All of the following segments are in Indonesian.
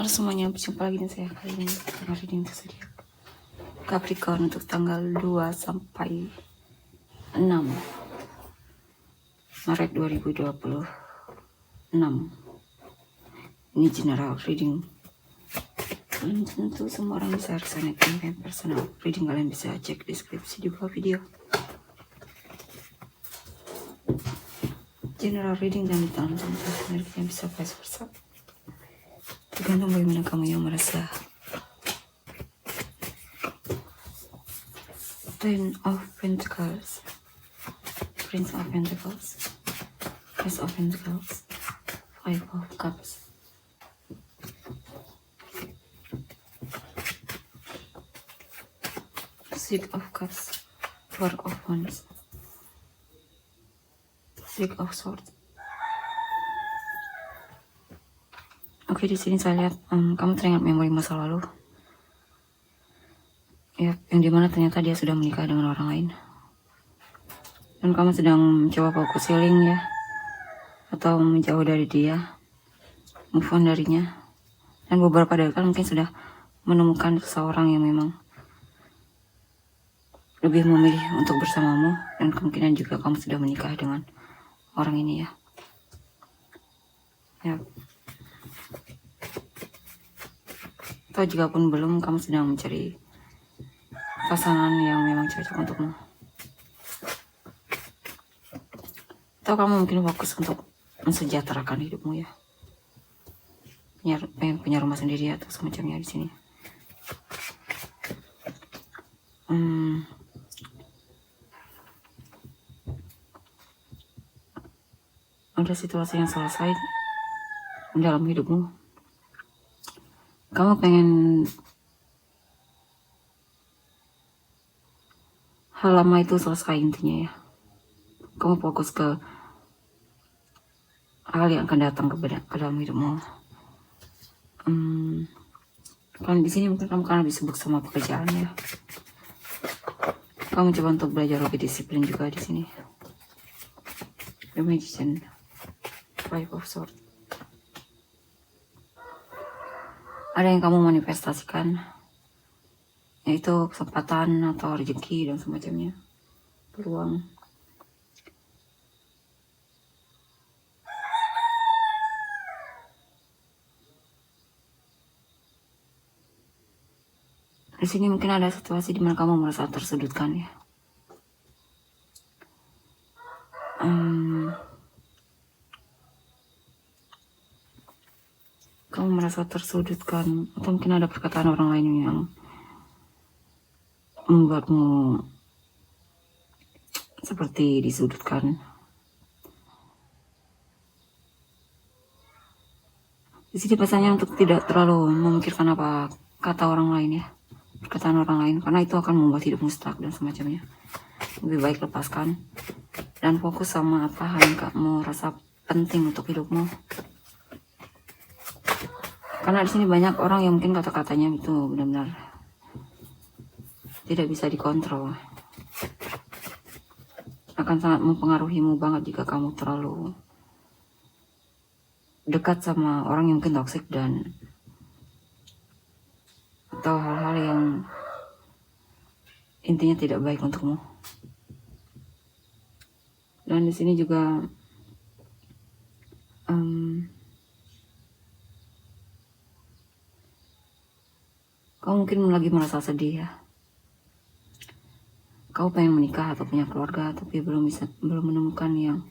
Halo semuanya, berjumpa lagi dengan saya kali ini dengan reading zodiak Capricorn untuk tanggal 2 sampai 6 Maret 2026. Ini general reading. Dan tentu semua orang bisa resonate dengan personal reading. Kalian bisa cek deskripsi di bawah video. General reading dan ditanam dari kalian bisa vice versa. Tergantung bagaimana kamu yang merasa. Ten of Pentacles, Prince of Pentacles, Ace of Pentacles, Five of Cups. Six of Cups, Four of Wands, Six of Swords. Oke, di sini saya lihat kamu teringat memori masa lalu. Ya, yang dimana ternyata dia sudah menikah dengan orang lain. Dan kamu sedang mencoba fokus healing ya. Atau menjauh dari dia. Move on darinya. Dan beberapa dari kalian mungkin sudah menemukan seseorang yang memang lebih memilih untuk bersamamu. Dan kemungkinan juga kamu sudah menikah dengan orang ini ya. Ya. Atau jika pun belum, kamu sedang mencari pasangan yang memang cocok untukmu. Atau kamu mungkin fokus untuk mensejahterakan hidupmu ya. Pengen punya rumah sendiri atau semacamnya di sini. Ada situasi yang selesai dalam hidupmu. Kamu pengen hal lama itu selesai intinya ya. Kamu fokus ke hal yang akan datang ke dalam hidupmu. Kalau di sini mungkin kamu karena disibuk sama pekerjaan ya. Kamu coba untuk belajar lebih disiplin juga di sini. The Magician, Five of Swords. Ada yang kamu manifestasikan, yaitu kesempatan atau rezeki dan semacamnya, peluang. Di sini mungkin ada situasi di mana kamu merasa tersudutkan ya. Kamu merasa tersudutkan atau mungkin ada perkataan orang lain yang membuatmu seperti disudutkan. Di sini pesannya untuk tidak terlalu memikirkan apa kata orang lain ya, perkataan orang lain, karena itu akan membuat hidupmu stuck dan semacamnya. Lebih baik lepaskan dan fokus sama apa hal yang kamu rasa penting untuk hidupmu. Karena di sini banyak orang yang mungkin kata-katanya itu benar-benar tidak bisa dikontrol. Akan sangat mempengaruhimu banget jika kamu terlalu dekat sama orang yang mungkin toksik dan atau hal-hal yang intinya tidak baik untukmu. Dan di sini juga kamu mungkin lagi merasa sedih ya. Kau pengen menikah atau punya keluarga tapi belum menemukan yang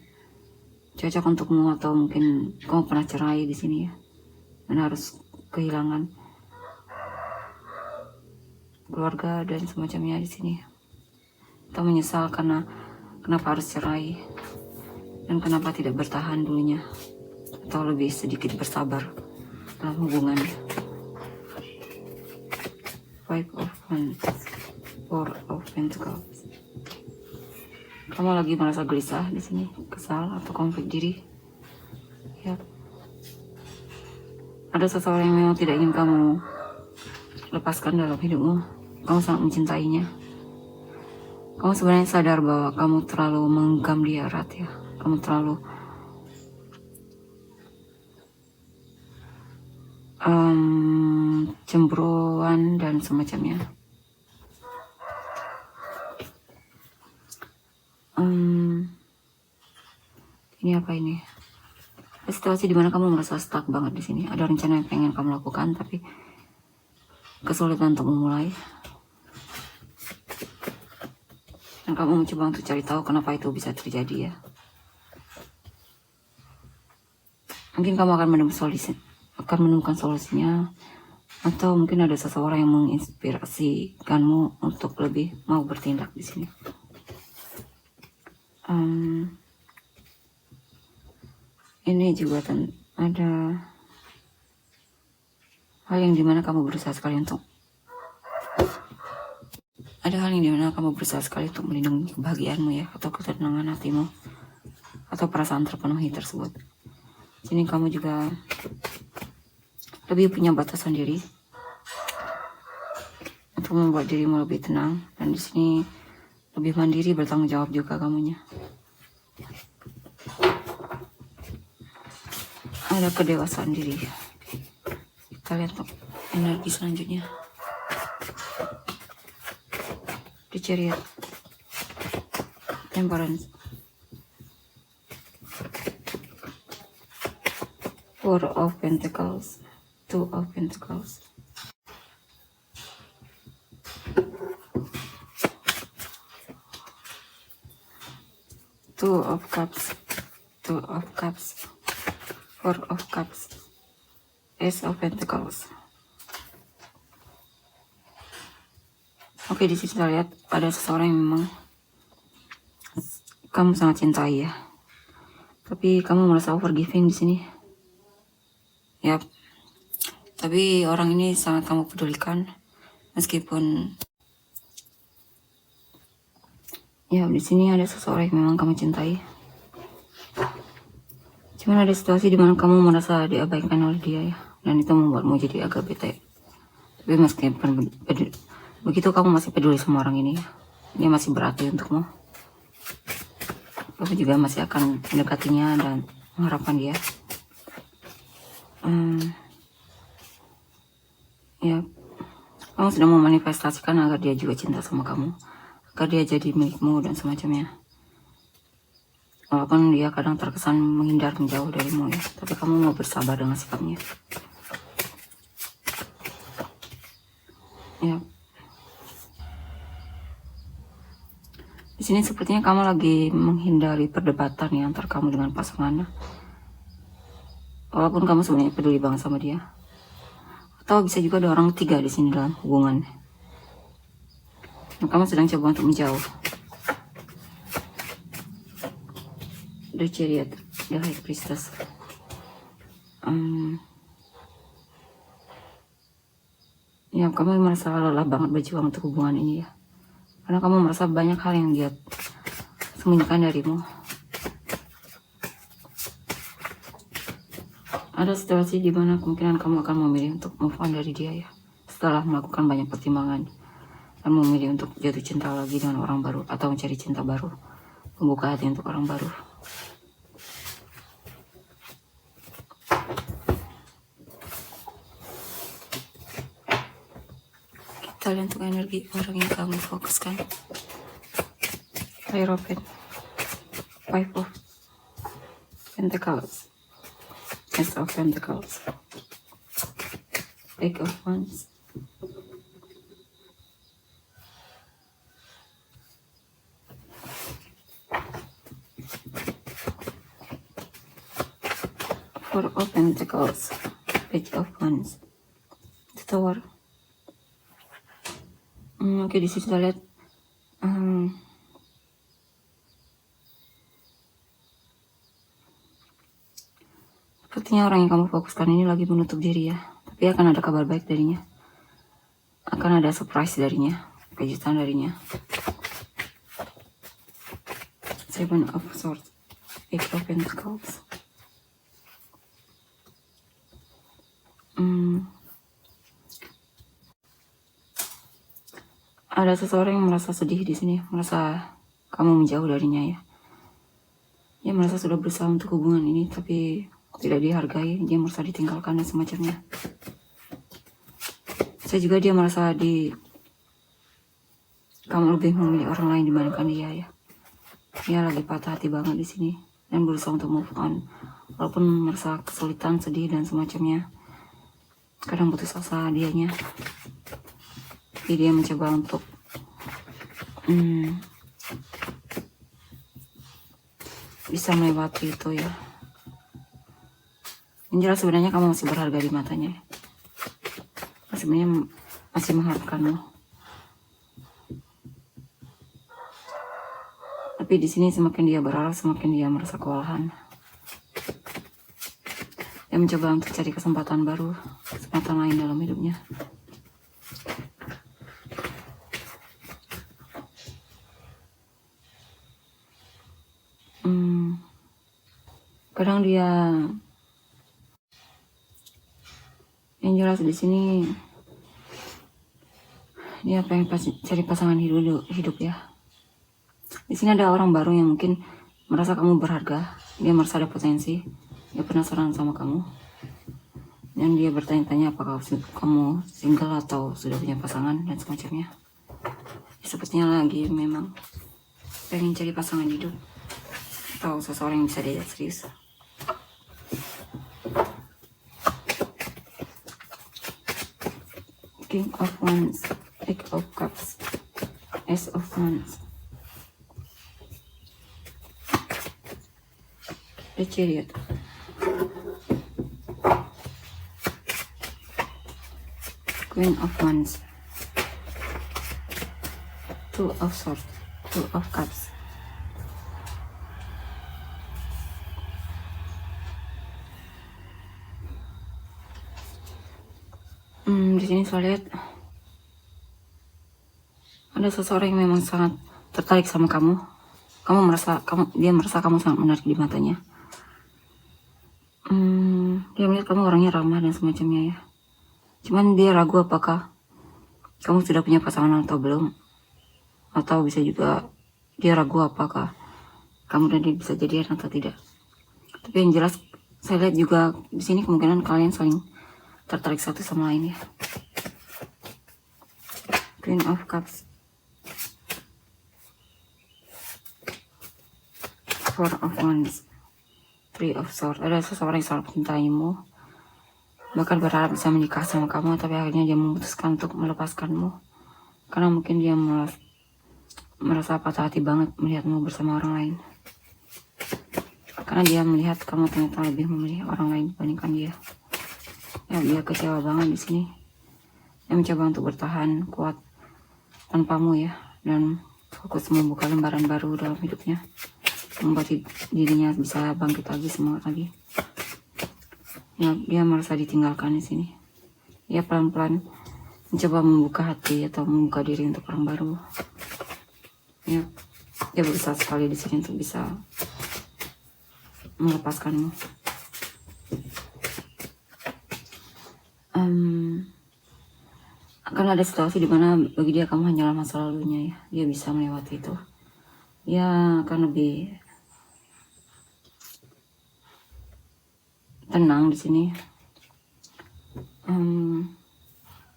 cocok untukmu, atau mungkin kamu pernah cerai di sini ya dan harus kehilangan keluarga dan semacamnya di sini. Atau menyesal karena kenapa harus cerai dan kenapa tidak bertahan dulunya atau lebih sedikit bersabar dalam hubungan. Five of Wands, Four of Pentacles. Kamu lagi merasa gelisah di sini, kesal atau konflik diri. Ya. Ada seseorang yang memang tidak ingin kamu lepaskan dalam hidupmu. Kamu sangat mencintainya. Kamu sebenarnya sadar bahwa kamu terlalu menggenggam dia erat ya. Kamu terlalu cemburuan dan semacamnya. Ini apa ini? Situasi dimana kamu merasa stuck banget di sini. Ada rencana yang pengen kamu lakukan, tapi kesulitan untuk memulai. Dan kamu mencoba untuk cari tahu kenapa itu bisa terjadi ya. Mungkin kamu akan menemukan solusinya, atau mungkin ada seseorang yang menginspirasikanmu untuk lebih mau bertindak di sini. Ini juga ada hal yang dimana kamu berusaha sekali untuk melindungi kebahagiaanmu ya, atau ketenangan hatimu, atau perasaan terpenuhi tersebut. Sini kamu juga lebih punya batasan diri untuk membuat dirimu lebih tenang, dan di sini lebih mandiri, bertanggung jawab juga kamunya. Ada kedewasaan diri. Kita lihat energi selanjutnya. The Chariot, Temperance, Four of Pentacles, Two of Pentacles, Two of Cups, Two of Cups, Four of Cups, Ace of Pentacles. Oke, di sini kita lihat ada seseorang yang memang kamu sangat cintai ya. Tapi kamu merasa overgiving di sini. Yap. Tapi orang ini sangat kamu pedulikan, meskipun ya di sini ada seseorang yang memang kamu cintai. Cuman ada situasi di mana kamu merasa diabaikan oleh dia ya, dan itu membuatmu jadi agak bete. Tapi meskipun begitu kamu masih peduli sama orang ini, dia masih berarti untukmu. Kamu juga masih akan mendekatinya dan mengharapkan dia. Ya, kamu sedang memanifestasikan agar dia juga cinta sama kamu, agar dia jadi milikmu dan semacamnya. Walaupun dia kadang terkesan menghindar, menjauh darimu ya, tapi kamu mau bersabar dengan sikapnya. Ya. Di sini sepertinya kamu lagi menghindari perdebatan ya antar kamu dengan pasangannya. Walaupun kamu sebenarnya peduli banget sama dia. Atau bisa juga ada orang ketiga di sini dalam hubungan. Dan kamu sedang coba untuk menjauh. The Chariot, The High Priestess. Ya, kamu merasa lelah banget berjuang untuk hubungan ini ya. Karena kamu merasa banyak hal yang dia sembunyikan darimu. Ada situasi di mana kemungkinan kamu akan memilih untuk move on dari dia ya, setelah melakukan banyak pertimbangan dan memilih untuk jatuh cinta lagi dengan orang baru, atau mencari cinta baru, membuka hati untuk orang baru. Kita lihat untuk energi orang yang kamu fokuskan. Hierophant, Five of Pentacles, Ace of Pentacles, Eight of Wands, Four of Pentacles, Page of Wands, The Tower. Oke, di sini kita lihat sepertinya orang yang kamu fokuskan ini lagi menutup diri ya, tapi akan ada kabar baik darinya, akan ada surprise darinya, kejutan darinya. Seven of Swords, Eight of Pentacles. Ada seseorang yang merasa sedih di sini, merasa kamu menjauh darinya ya. Dia merasa sudah berusaha untuk hubungan ini, tapi tidak dihargai, dia merasa ditinggalkan dan semacamnya. Saya juga dia merasa kamu lebih memilih orang lain dibandingkan dia ya. Dia lagi patah hati banget di sini dan berusaha untuk move on, walaupun merasa kesulitan, sedih dan semacamnya. Kadang putus asa dianya. Jadi dia mencoba untuk bisa melewati itu ya. Yang jelas sebenarnya kamu masih berharga di matanya. Sebenarnya masih mengharapkanmu. Tapi di sini semakin dia berharap, semakin dia merasa kewalahan. Dia mencoba untuk cari kesempatan baru, kesempatan lain dalam hidupnya. Kadang dia, yang jelas di sini dia pengen cari pasangan hidup ya. Di sini ada orang baru yang mungkin merasa kamu berharga, dia merasa ada potensi, dia penasaran sama kamu, dan dia bertanya-tanya apakah kamu single atau sudah punya pasangan dan semacamnya. Sepertinya lagi memang pengen cari pasangan hidup atau seseorang yang bisa diajak serius. King of Wands, Eight of Cups, Ace of Wands, The Chariot, Queen of Wands, Two of Swords, Two of Cups. Di sini saya lihat ada seseorang yang memang sangat tertarik sama kamu. Dia merasa kamu sangat menarik di matanya. Dia melihat kamu orangnya ramah dan semacamnya ya. Cuman dia ragu apakah kamu sudah punya pasangan atau belum. Atau bisa juga dia ragu apakah kamu dan dia bisa jadian atau tidak. Tapi yang jelas saya lihat juga di sini kemungkinan kalian saling tertarik satu sama lain ya. Queen of Cups, Four of Wands, Three of Swords. Ada seseorang yang sangat mencintaimu, bahkan berharap bisa menikah sama kamu, tapi akhirnya dia memutuskan untuk melepaskanmu karena mungkin dia merasa patah hati banget melihatmu bersama orang lain, karena dia melihat kamu ternyata lebih memilih orang lain dibandingkan dia. Ya, dia kecewa banget di sini. Dia mencoba untuk bertahan kuat tanpamu ya, dan fokus membuka lembaran baru dalam hidupnya, membuat dirinya bisa bangkit lagi, semangat lagi. Ya, dia merasa ditinggalkan di sini. Dia pelan-pelan mencoba membuka hati atau membuka diri untuk orang baru. Ya, dia berusaha sekali di sini untuk bisa melepaskanmu. Akan ada situasi di mana bagi dia kamu hanyalah masa lalunya ya. Dia bisa melewati itu. Dia akan lebih tenang di sini.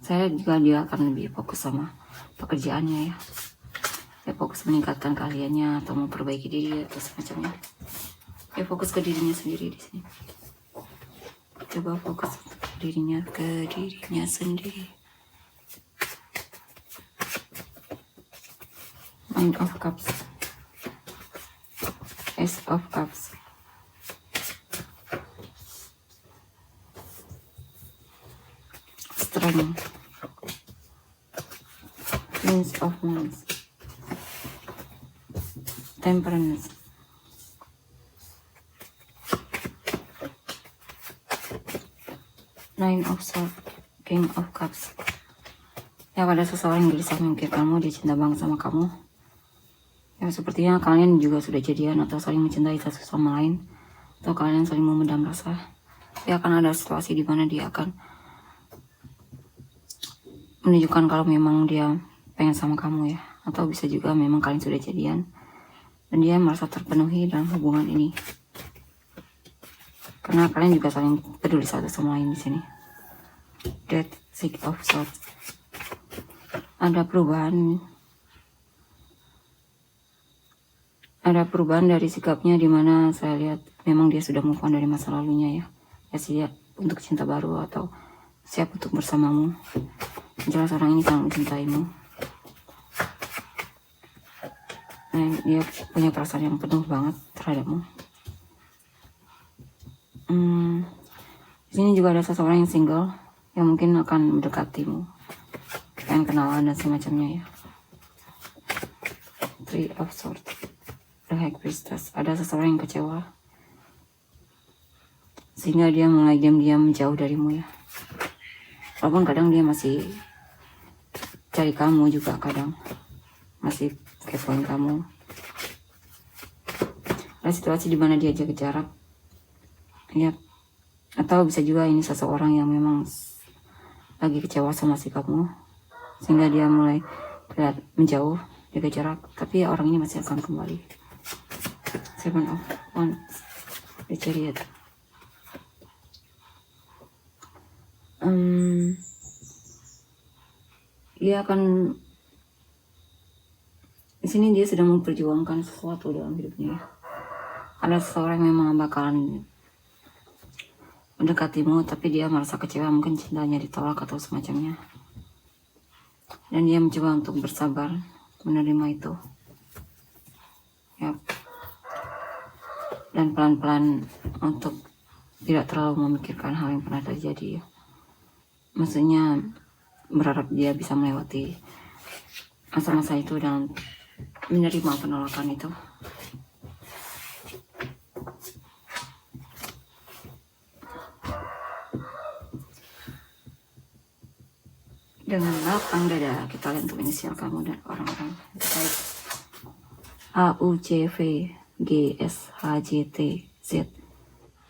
Saya juga dia akan lebih fokus sama pekerjaannya ya. Dia fokus meningkatkan keahliannya atau memperbaiki diri atau semacamnya. Dia fokus ke dirinya sendiri di sini. Coba fokus ke dirinya sendiri. Nine of Cups, Ace of Cups, Strength, Prince of Wands, Temperance, Nine of Swords, King of Cups. Ya, pada seseorang yang gelisah memikirkanmu, dia cinta banget sama kamu. Ya, sepertinya kalian juga sudah jadian atau saling mencintai satu sama lain, atau kalian saling memendam rasa. Ya, akan ada situasi di mana dia akan menunjukkan kalau memang dia pengen sama kamu ya, atau bisa juga memang kalian sudah jadian dan dia merasa terpenuhi dalam hubungan ini. karena kalian juga saling peduli satu sama lain di sini. Death, Six of Swords. Ada perubahan dari sikapnya, dimana saya lihat memang dia sudah move on dari masa lalunya ya. Ya siap untuk cinta baru atau siap untuk bersamamu. Jelas orang ini sangat mencintaimu. Dan dia punya perasaan yang penuh banget terhadapmu. Di sini juga ada seseorang yang single yang mungkin akan mendekatimu, pengen kenalan dan semacamnya ya. Three of Swords, The High Priestess. Ada seseorang yang kecewa sehingga dia mulai diam-diam menjauh darimu ya. Walaupun kadang dia masih cari kamu juga, kadang masih kepoin kamu. Ada situasi di mana dia jaga jarak ya, atau bisa juga ini seseorang yang memang lagi kecewa sama sikapmu sehingga dia mulai menjauh, jaga jarak, tapi ya orang ini masih akan kembali. Seven of Wands, The Chariot. Dia akan di sini, dia sedang memperjuangkan sesuatu dalam hidupnya. Ada seseorang yang memang bakalan mendekatimu, tapi dia merasa kecewa, mungkin cintanya ditolak atau semacamnya. Dan dia mencoba untuk bersabar menerima itu. Yap. Dan pelan-pelan untuk tidak terlalu memikirkan hal yang pernah terjadi. Maksudnya berharap dia bisa melewati masa-masa itu dan menerima penolakan itu. Dengan lapang dada kita lihat untuk inisial kamu dan orang-orang baik. A U C V G S H J T Z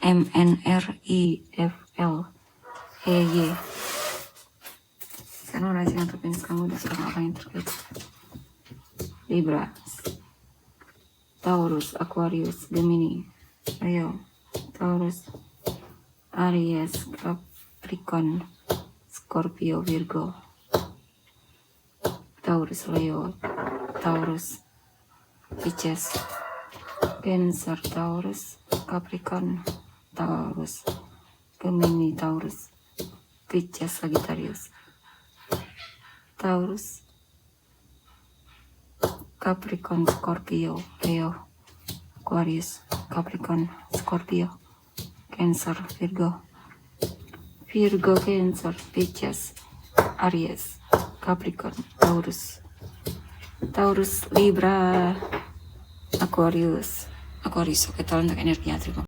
M N R I F L E Y. Sekarang rahasia untuk inisial kamu dan orang-orang yang terkait. Libra, Taurus, Aquarius, Gemini, Leo, Taurus, Aries, Capricorn, Scorpio, Virgo, Taurus, Leo, Taurus, Pisces, Cancer, Taurus, Capricorn, Taurus, Gemini, Taurus, Pisces, Sagittarius, Taurus, Capricorn, Scorpio, Leo, Aquarius, Capricorn, Scorpio, Cancer, Virgo, Cancer, Pisces, Aries, Capricorn, Taurus, Libra, Aquarius. Oke, tolong untuk energinya, terima kasih.